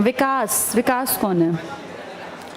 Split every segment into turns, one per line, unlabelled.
विकास, विकास कौन है?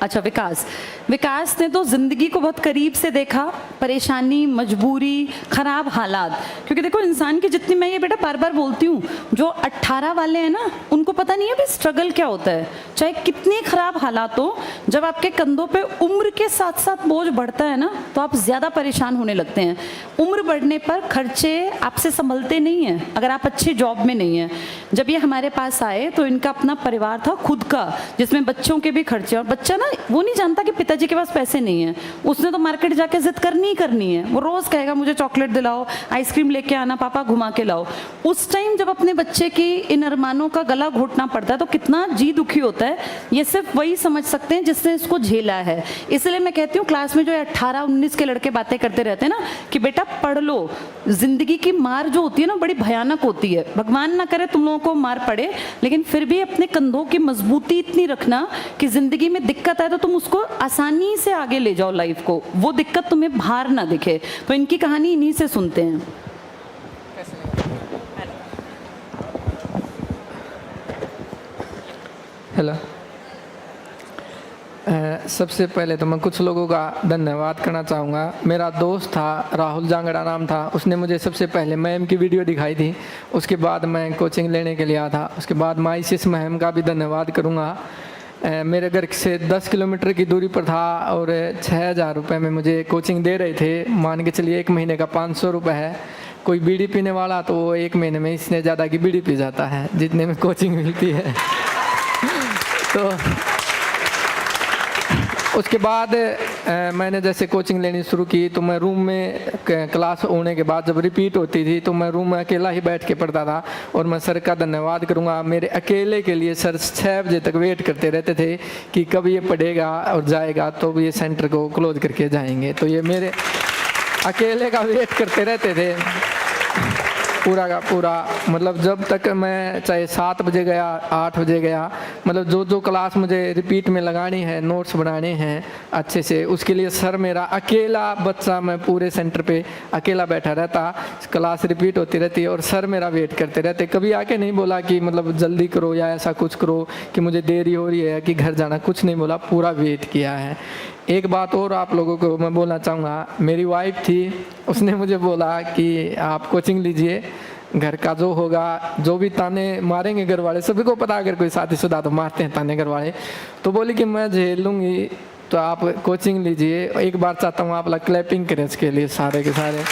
अच्छा, विकास। विकास ने तो ज़िंदगी को बहुत करीब से देखा, परेशानी, मजबूरी, ख़राब हालात। क्योंकि देखो इंसान की जितनी, मैं ये बेटा बार बार बोलती हूँ, जो 18 वाले हैं ना, उनको पता नहीं है भाई स्ट्रगल क्या होता है। चाहे कितनी ख़राब हालात हो, जब आपके कंधों पे उम्र के साथ साथ बोझ बढ़ता है ना, तो आप ज़्यादा परेशान होने लगते हैं। उम्र बढ़ने पर खर्चे आपसे संभलते नहीं हैं अगर आप अच्छी जॉब में नहीं हैं। जब ये हमारे पास आए तो इनका अपना परिवार था खुद का, जिसमें बच्चों के भी खर्चे, और बच्चा ना वो नहीं जानता कि पिताजी के पास पैसे नहीं है। उसने तो मार्केट जाके जिद करनी ही करनी है। वो रोज़ कहेगा मुझे चॉकलेट दिलाओ, आइसक्रीम लेके आना, पापा घुमा के लाओ। उस टाइम जब अपने बच्चे की इन अरमानों का गला घोटना पड़ता है तो कितना जी दुखी होता है, ये सिर्फ वही समझ सकते हैं जिसने इसको झेला है। इसलिए मैं कहती हूँ क्लास में जो 18-19 के लड़के बातें करते रहते हैं ना कि बेटा पढ़ लो, जिंदगी की मार जो होती है ना बड़ी भयानक होती है। भगवान ना करे तुम लोगों को मार पड़े, लेकिन फिर भी अपने कंधों की मजबूती इतनी रखना कि जिंदगी में दिक्कत आए तो तुम उसको आसानी से आगे ले जाओ लाइफ को, वो दिक्कत तुम्हें भार ना दिखे। तो इनकी कहानी इन्हीं से सुनते हैं।
हेलो। सबसे पहले तो मैं कुछ लोगों का धन्यवाद करना चाहूँगा। मेरा दोस्त था, राहुल जांगड़ा नाम था, उसने मुझे सबसे पहले मैम की वीडियो दिखाई थी। उसके बाद मैं कोचिंग लेने के लिए आया था। उसके बाद मैं आईसीएस मैम का भी धन्यवाद करूँगा। मेरे घर से 10 किलोमीटर की दूरी पर था और 6,000 रुपये में मुझे कोचिंग दे रहे थे। मान के चलिए 1 महीने का 500 रुपये है। कोई बीड़ी पीने वाला तो वो 1 महीने में इसने ज़्यादा की बीड़ी पी जाता है जितने में कोचिंग मिलती है। तो उसके बाद मैंने जैसे कोचिंग लेनी शुरू की तो मैं रूम में क्लास होने के बाद जब रिपीट होती थी तो मैं रूम में अकेला ही बैठ के पढ़ता था। और मैं सर का धन्यवाद करूंगा, मेरे अकेले के लिए सर 6 बजे तक वेट करते रहते थे कि कब ये पढ़ेगा और जाएगा तो ये सेंटर को क्लोज करके जाएंगे। तो ये मेरे अकेले का वेट करते रहते थे पूरा का पूरा। मतलब जब तक मैं चाहे 7 बजे गया, 8 बजे गया, मतलब जो जो क्लास मुझे रिपीट में लगानी है, नोट्स बनाने हैं अच्छे से, उसके लिए सर मेरा अकेला बच्चा, मैं पूरे सेंटर पे अकेला बैठा रहता। क्लास रिपीट होती रहती और सर मेरा वेट करते रहते। कभी आके नहीं बोला कि मतलब जल्दी करो या ऐसा कुछ करो कि मुझे देरी हो रही है कि घर जाना, कुछ नहीं बोला, पूरा वेट किया है। एक बात और आप लोगों को मैं बोलना चाहूँगा, मेरी वाइफ थी, उसने मुझे बोला कि आप कोचिंग लीजिए, घर का जो होगा, जो भी ताने मारेंगे घर वाले, सभी को पता, अगर कोई शादीशुदा तो मारते हैं ताने घर वाले, तो बोली कि मैं झेल लूँगी, तो आप कोचिंग लीजिए। एक बार चाहता हूँ आप लोग क्लैपिंग करें इसके लिए सारे के सारे।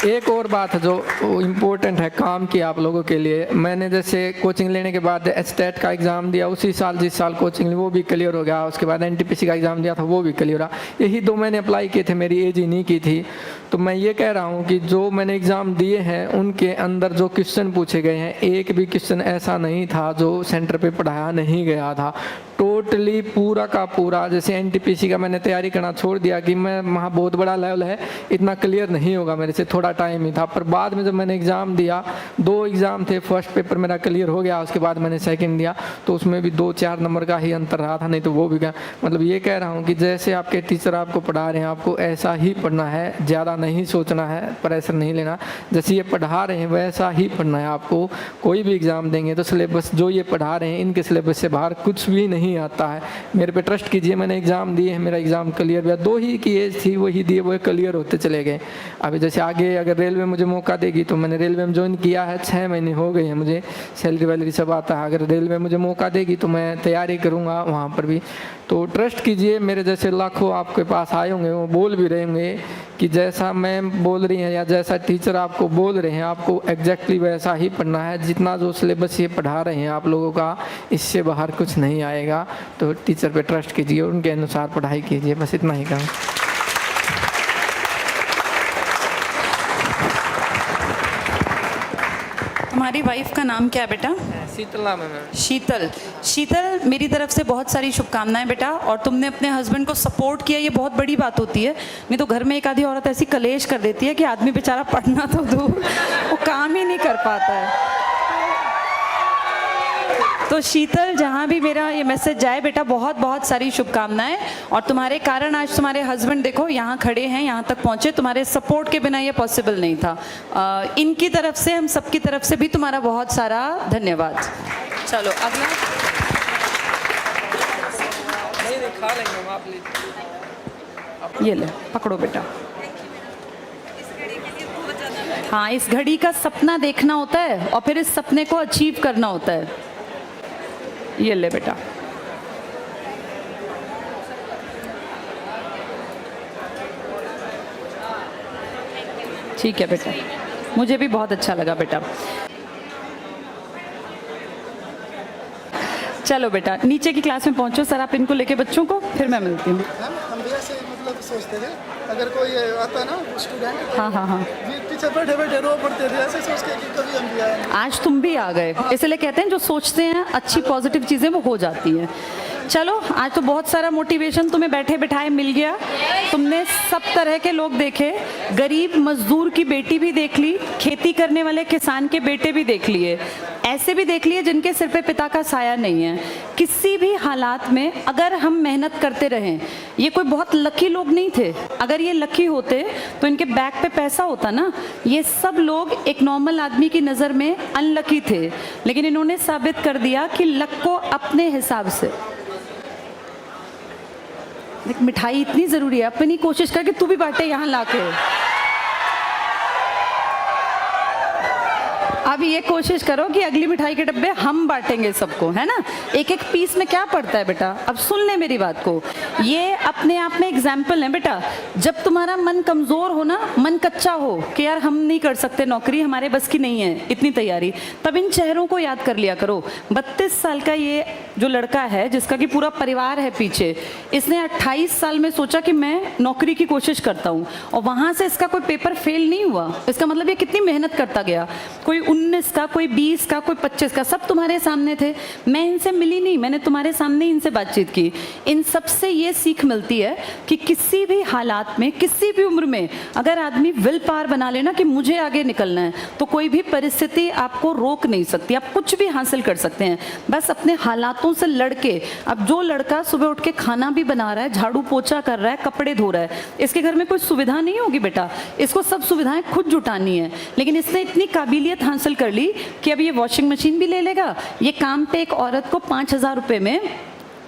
एक और बात जो इम्पोर्टेंट है काम की आप लोगों के लिए, मैंने जैसे कोचिंग लेने के बाद स्टेट का एग्ज़ाम दिया, उसी साल जिस साल कोचिंग ली वो भी क्लियर हो गया। उसके बाद एनटीपीसी का एग्ज़ाम दिया था वो भी क्लियर रहा। यही 2 मैंने अप्लाई किए थे, मेरी एज ही नहीं की थी। तो मैं ये कह रहा हूँ कि जो मैंने एग्ज़ाम दिए हैं उनके अंदर जो क्वेश्चन पूछे गए हैं, एक भी क्वेश्चन ऐसा नहीं था जो सेंटर पे पढ़ाया नहीं गया था। टोटली पूरा का पूरा, जैसे एनटीपीसी का मैंने तैयारी करना छोड़ दिया कि मैं वहाँ बहुत बड़ा लेवल है, इतना क्लियर नहीं होगा मेरे से, थोड़ा टाइम ही था। पर बाद में जब मैंने एग्ज़ाम दिया, 2 एग्ज़ाम थे, फर्स्ट पेपर मेरा क्लियर हो गया, उसके बाद मैंने सेकंड दिया तो उसमें भी 2-4 नंबर का ही अंतर रहा था, नहीं तो वो भी गया। मतलब ये कह रहा हूँ कि जैसे आपके टीचर आपको पढ़ा रहे हैं आपको ऐसा ही पढ़ना है, ज़्यादा नहीं सोचना है, प्रेशर नहीं लेना। जैसे ये पढ़ा रहे हैं वैसा ही पढ़ना है आपको। कोई भी एग्ज़ाम देंगे तो सिलेबस जो ये पढ़ा रहे हैं इनके सिलेबस से बाहर कुछ भी नहीं आता है। मेरे पे ट्रस्ट कीजिए, मैंने एग्ज़ाम दिए हैं, मेरा एग्ज़ाम क्लियर हुआ। 2 ही की एज थी, वही दिए, वो क्लियर होते चले गए। अभी जैसे आगे अगर रेलवे मुझे मौका देगी तो मैंने रेलवे में ज्वाइन किया है, 6 महीने हो गए हैं मुझे, सैलरी वैलरी सब आता है। अगर रेलवे मुझे मौका देगी तो मैं तैयारी करूँगा वहाँ पर भी। तो ट्रस्ट कीजिए, मेरे जैसे लाखों आपके पास आए होंगे, वो बोल भी रहे होंगे कि जैसा मैम बोल रही हैं या जैसा टीचर आपको बोल रहे हैं आपको एग्जैक्टली वैसा ही पढ़ना है। जितना जो सिलेबस ये पढ़ा रहे हैं आप लोगों का, इससे बाहर कुछ नहीं आएगा। तो टीचर पे ट्रस्ट कीजिए, उनके अनुसार पढ़ाई कीजिए, बस इतना ही काम।
तुम्हारी वाइफ का नाम क्या है बेटा?
शीतल नाम है मैम।
शीतल। शीतल, मेरी तरफ से बहुत सारी शुभकामनाएं बेटा। और तुमने अपने हस्बैंड को सपोर्ट किया, ये बहुत बड़ी बात होती है। नहीं तो घर में एक आधी औरत ऐसी कलेश कर देती है कि आदमी बेचारा पढ़ना तो दूर, वो काम ही नहीं कर पाता है। तो शीतल, जहाँ भी मेरा ये मैसेज जाए बेटा, बहुत बहुत सारी शुभकामनाएं। और तुम्हारे कारण आज तुम्हारे हस्बैंड देखो यहाँ खड़े हैं, यहाँ तक पहुँचे। तुम्हारे सपोर्ट के बिना ये पॉसिबल नहीं था। इनकी तरफ से, हम सबकी तरफ से भी तुम्हारा बहुत सारा धन्यवाद। चलो अगला।
खा लेंगे आप,
ये ले पकड़ो बेटा। हाँ, इस घड़ी का सपना देखना होता है और फिर इस सपने को अचीव करना होता है। ये ले बेटा। ठीक है बेटा, मुझे भी बहुत अच्छा लगा बेटा। चलो बेटा, नीचे की क्लास में पहुंचो सर, आप इनको लेके बच्चों को, फिर मैं मिलती हूँ।
हम भी ऐसे मतलब सोचते थे, अगर कोई आता ना स्टूडेंट,
हाँ हाँ हाँ,
पीछे बैठे बैठे रो पड़ते थे, ऐसे सोच के कि कभी हम भी आए।
आज तुम भी आ गए, इसलिए कहते हैं जो सोचते हैं अच्छी पॉजिटिव चीज़ें वो हो जाती हैं। चलो, आज तो बहुत सारा मोटिवेशन तुम्हें बैठे बिठाए मिल गया। तुमने सब तरह के लोग देखे, गरीब मजदूर की बेटी भी देख ली, खेती करने वाले किसान के बेटे भी देख लिए, ऐसे भी देख लिए जिनके सिर पे पिता का साया नहीं है। किसी भी हालात में अगर हम मेहनत करते रहें, ये कोई बहुत लकी लोग नहीं थे। अगर ये लकी होते तो इनके बैग पे पैसा होता ना। ये सब लोग एक नॉर्मल आदमी की नज़र में अनलकी थे, लेकिन इन्होंने साबित कर दिया कि लक को अपने हिसाब से। देख, मिठाई इतनी ज़रूरी है, अपनी कोशिश कर कि तू भी बांटे यहाँ लाके। अब ये कोशिश करो कि अगली मिठाई के डब्बे हम बांटेंगे सबको, है ना। एक एक पीस में क्या पड़ता है बेटा, अब सुन ले मेरी बात को। ये अपने आप में एग्जाम्पल है बेटा। जब तुम्हारा मन कमज़ोर हो ना, मन कच्चा हो कि यार हम नहीं कर सकते नौकरी, हमारे बस की नहीं है इतनी तैयारी, तब इन चेहरों को याद कर लिया करो। 32 साल का ये जो लड़का है, जिसका कि पूरा परिवार है पीछे, इसने 28 साल में सोचा कि मैं नौकरी की कोशिश करता हूँ, और वहाँ से इसका कोई पेपर फेल नहीं हुआ। इसका मतलब ये कितनी मेहनत करता गया। कोई 19 का, कोई 20 का, कोई 25 का, सब तुम्हारे सामने थे। मैं इनसे मिली नहीं, मैंने तुम्हारे सामने इनसे बातचीत की। इन सब से ये सीख मिलती है कि किसी भी हालात में, किसी भी उम्र में अगर आदमी विल पावर बना लेना कि मुझे आगे निकलना है, तो कोई भी परिस्थिति आपको रोक नहीं सकती। आप कुछ भी हासिल कर सकते हैं, बस अपने हालातों से लड़के। अब जो लड़का सुबह उठ के खाना भी बना रहा है, झाड़ू पोछा कर रहा है, कपड़े धो रहा है, इसके घर में कोई सुविधा नहीं होगी बेटा, इसको सब सुविधाएं खुद जुटानी है। लेकिन इसने इतनी काबिलियत हासिल कर ली कि अब ये वॉशिंग मशीन भी ले लेगा। ये काम पे एक औरत को 5,000 रुपये में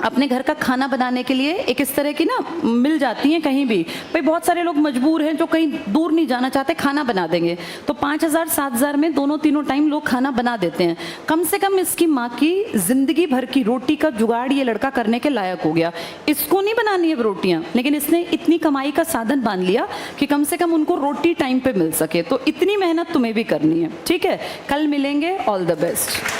अपने घर का खाना बनाने के लिए एक इस तरह की ना मिल जाती हैं कहीं भी। भाई बहुत सारे लोग मजबूर हैं जो कहीं दूर नहीं जाना चाहते, खाना बना देंगे, तो 5,000 7,000 में दोनों तीनों टाइम लोग खाना बना देते हैं। कम से कम इसकी माँ की जिंदगी भर की रोटी का जुगाड़ ये लड़का करने के लायक हो गया। इसको नहीं बनानी है रोटियाँ, लेकिन इसने इतनी कमाई का साधन बांध लिया कि कम से कम उनको रोटी टाइम पे मिल सके। तो इतनी मेहनत तुम्हें भी करनी है, ठीक है। कल मिलेंगे, ऑल द बेस्ट।